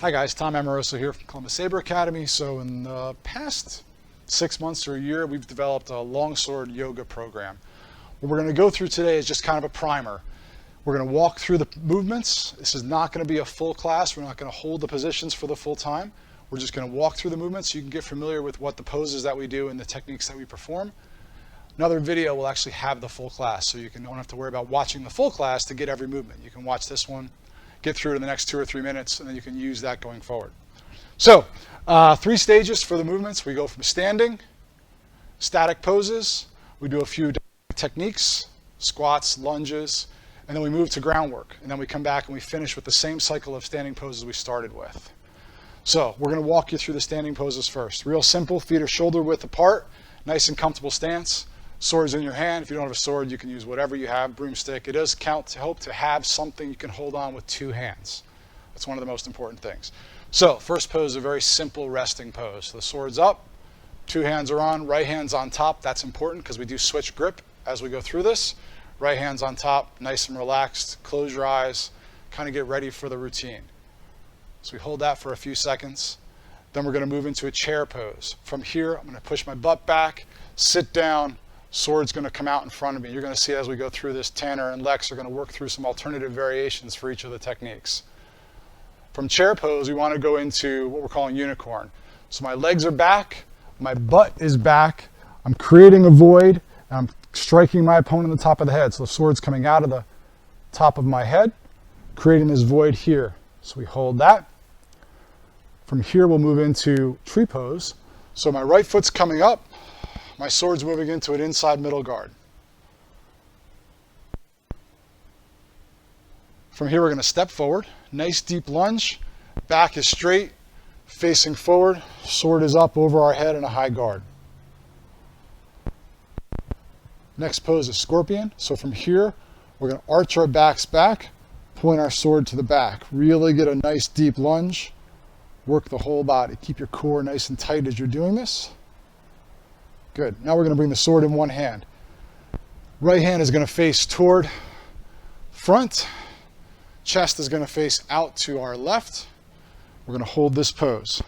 Hi guys, Tom Amoroso here from Columbus Saber Academy. So in the past 6 months or a year, we've developed a Longsword Yoga program. What we're going to go through today is just kind of a primer. We're going to walk through the movements. This is not going to be a full class. We're not going to hold the positions for the full time. We're just going to walk through the movements so you can get familiar with what the poses that we do and the techniques that we perform. Another video will actually have the full class, so you don't have to worry about watching the full class to get every movement. You can watch this one, get through it in the next 2 or 3 minutes, and then you can use that going forward. So, 3 stages for the movements. We go from standing, static poses, we do a few techniques, squats, lunges, and then we move to groundwork. And then we come back and we finish with the same cycle of standing poses we started with. So, we're going to walk you through the standing poses first. Real simple, feet are shoulder width apart, nice and comfortable stance. Sword's in your hand. If you don't have a sword, you can use whatever you have, broomstick. It does count to help to have something you can hold on with 2 hands. That's one of the most important things. So, first pose is a very simple resting pose. So the sword's up, 2 hands are on, right hand's on top. That's important because we do switch grip as we go through this. Right hand's on top, nice and relaxed. Close your eyes, kind of get ready for the routine. So we hold that for a few seconds. Then we're going to move into a chair pose. From here, I'm going to push my butt back, sit down. Sword's going to come out in front of me. You're going to see as we go through this, Tanner and Lex are going to work through some alternative variations for each of the techniques. From chair pose, we want to go into what we're calling unicorn. So my legs are back, my butt is back, I'm creating a void, and I'm striking my opponent in the top of the head. So the sword's coming out of the top of my head, creating this void here. So we hold that. From here, we'll move into tree pose. So my right foot's coming up, my sword's moving into an inside middle guard. From here, we're going to step forward. Nice deep lunge. Back is straight, facing forward. Sword is up over our head in a high guard. Next pose is scorpion. So from here, we're going to arch our backs back, point our sword to the back. Really get a nice deep lunge. Work the whole body. Keep your core nice and tight as you're doing this. Good. Now we're going to bring the sword in one hand. Right hand is going to face toward front. Chest is going to face out to our left. We're going to hold this pose.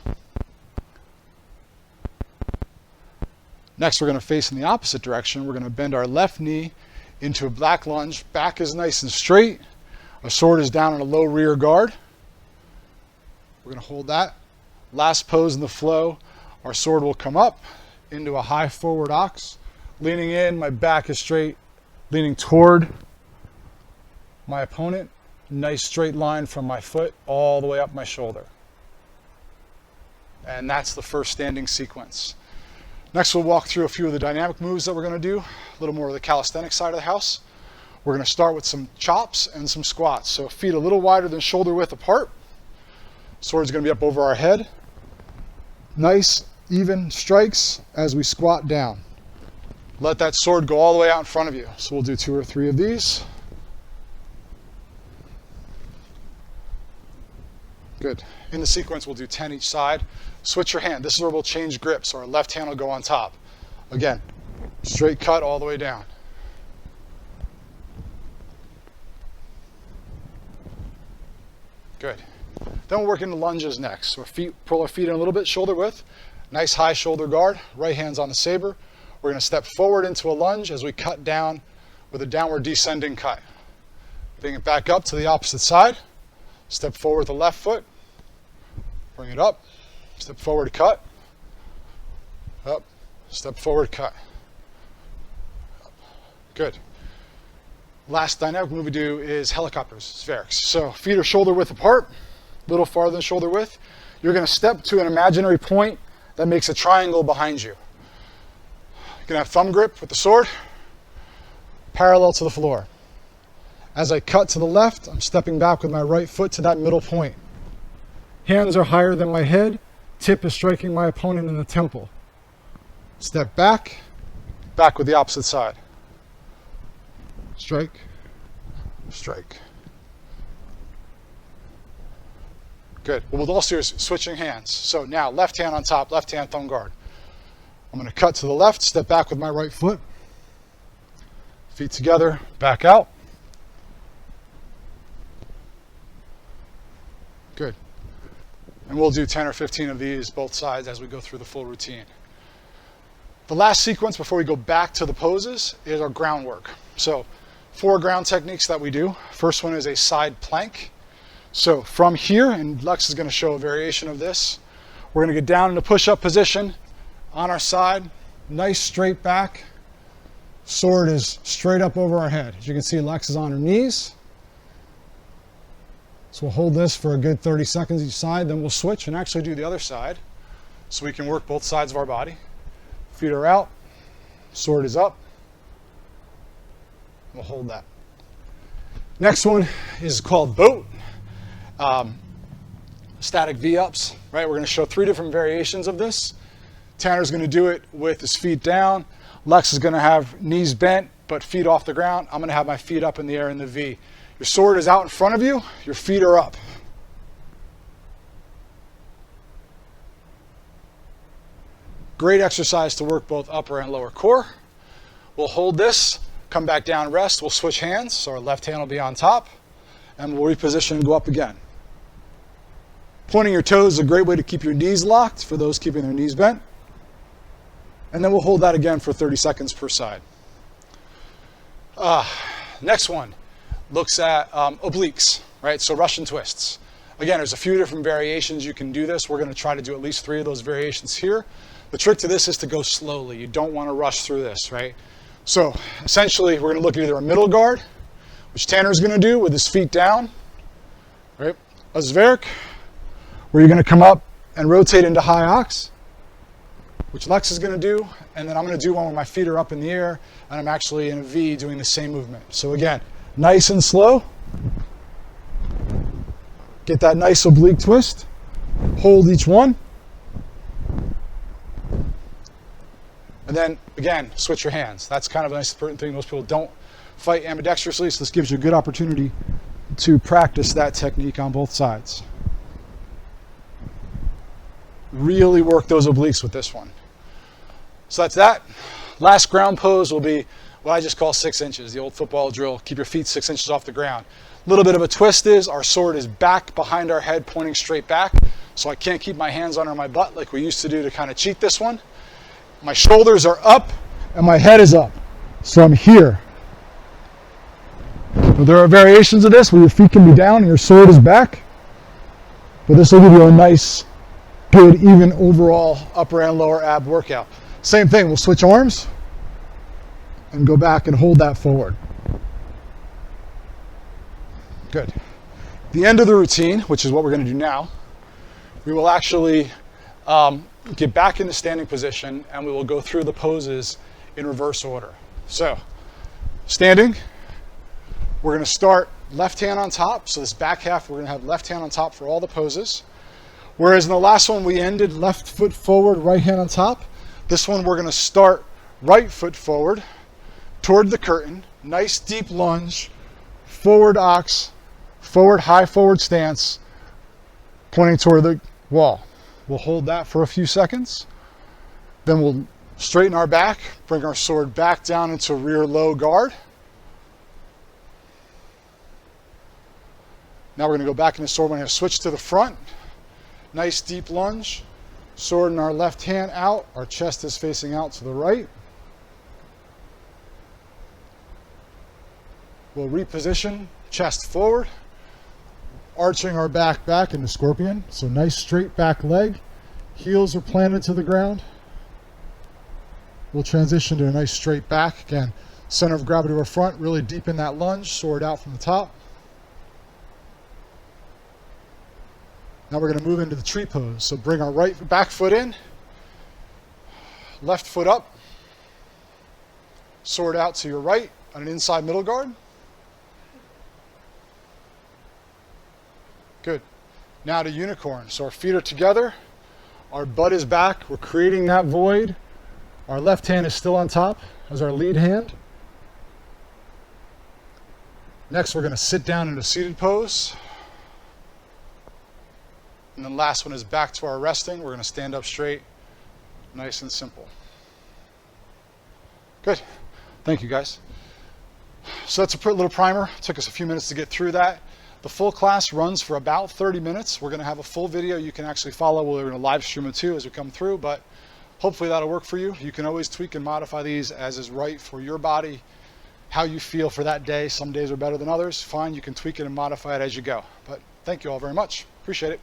Next, we're going to face in the opposite direction. We're going to bend our left knee into a black lunge. Back is nice and straight. Our sword is down in a low rear guard. We're going to hold that. Last pose in the flow. Our sword will come up into a high forward ox, leaning in, my back is straight, leaning toward my opponent. Nice straight line from my foot all the way up my shoulder. And that's the first standing sequence. Next, we'll walk through a few of the dynamic moves that we're going to do, a little more of the calisthenic side of the house. We're going to start with some chops and some squats. So feet a little wider than shoulder width apart. Sword's going to be up over our head. Nice even strikes as we squat down. Let that sword go all the way out in front of you. So we'll do 2 or 3 of these. Good. In the sequence, we'll do 10 each side. Switch your hand. This is where we'll change grips. So our left hand will go on top. Again, straight cut all the way down. Good. Then we'll work into lunges next. So pull our feet in a little bit, shoulder width. Nice high shoulder guard. Right hand's on the saber. We're going to step forward into a lunge as we cut down with a downward descending cut. Bring it back up to the opposite side. Step forward with the left foot. Bring it up. Step forward, cut. Up. Step forward, cut. Up. Good. Last dynamic move we do is helicopters, spherics. So feet are shoulder width apart, a little farther than shoulder width. You're going to step to an imaginary point that makes a triangle behind you. You can have thumb grip with the sword, parallel to the floor. As I cut to the left, I'm stepping back with my right foot to that middle point. Hands are higher than my head, tip is striking my opponent in the temple. Step back, back with the opposite side. Strike, strike. Good. What we'll also do is switching hands. So now left hand on top, left hand thumb guard. I'm going to cut to the left, step back with my right foot. Feet together, back out. Good. And we'll do 10 or 15 of these both sides as we go through the full routine. The last sequence before we go back to the poses is our groundwork. So 4 ground techniques that we do. First one is a side plank. So from here, and Lex is going to show a variation of this, we're going to get down into push-up position on our side, nice straight back. Sword is straight up over our head. As you can see, Lex is on her knees. So we'll hold this for a good 30 seconds each side, then we'll switch and actually do the other side so we can work both sides of our body. Feet are out, sword is up. We'll hold that. Next one is called boat. Static V-ups, right? We're going to show 3 different variations of this. Tanner's going to do it with his feet down. Lex is going to have knees bent but feet off the ground. I'm going to have my feet up in the air in the V. Your sword is out in front of you. Your feet are up. Great exercise to work both upper and lower core. We'll hold this, come back down, rest. We'll switch hands, so our left hand will be on top, and we'll reposition and go up again. Pointing your toes is a great way to keep your knees locked for those keeping their knees bent. And then we'll hold that again for 30 seconds per side. Next one looks at obliques, right? So Russian twists. Again, there's a few different variations you can do this. We're going to try to do at least 3 of those variations here. The trick to this is to go slowly. You don't want to rush through this, right? So essentially, we're going to look at either a middle guard, which Tanner's going to do with his feet down, right? A Zverk, where you're going to come up and rotate into high ox, which Lex is going to do, and then I'm going to do one where my feet are up in the air, and I'm actually in a V doing the same movement. So again, nice and slow. Get that nice oblique twist. Hold each one. And then, again, switch your hands. That's kind of a nice important thing. Most people don't fight ambidextrously, so this gives you a good opportunity to practice that technique on both sides. Really work those obliques with this one. So that's that. Last ground pose will be what I just call 6 inches, the old football drill. Keep your feet 6 inches off the ground. A little bit of a twist is our sword is back behind our head, pointing straight back. So I can't keep my hands under my butt like we used to do to kind of cheat this one. My shoulders are up and my head is up. So I'm here. Now, there are variations of this where your feet can be down and your sword is back. But this will give you a nice, good, even overall upper and lower ab workout. Same thing, we'll switch arms and go back and hold that forward. Good. The end of the routine, which is what we're going to do now, we will actually get back into standing position and we will go through the poses in reverse order. So, standing, we're going to start left hand on top. So this back half, we're going to have left hand on top for all the poses. Whereas in the last one, we ended left foot forward, right hand on top. This one, we're going to start right foot forward toward the curtain. Nice deep lunge, forward ox, forward high forward stance, pointing toward the wall. We'll hold that for a few seconds. Then we'll straighten our back, bring our sword back down into rear low guard. Now we're going to go back into sword. We're going to switch to the front. Nice deep lunge. Sword in our left hand out. Our chest is facing out to the right. We'll reposition, chest forward. Arching our back into scorpion. So nice straight back leg. Heels are planted to the ground. We'll transition to a nice straight back. Again, center of gravity to our front. Really deep in that lunge. Sword out from the top. Now we're going to move into the tree pose. So bring our right back foot in. Left foot up. Sword out to your right on an inside middle guard. Good. Now to unicorn. So our feet are together. Our butt is back. We're creating that void. Our left hand is still on top as our lead hand. Next, we're going to sit down in a seated pose. And then last one is back to our resting. We're going to stand up straight. Nice and simple. Good. Thank you, guys. So that's a little primer. It took us a few minutes to get through that. The full class runs for about 30 minutes. We're going to have a full video you can actually follow. We're going to live stream it too as we come through, but hopefully that'll work for you. You can always tweak and modify these as is right for your body, how you feel for that day. Some days are better than others. Fine, you can tweak it and modify it as you go. But thank you all very much. Appreciate it.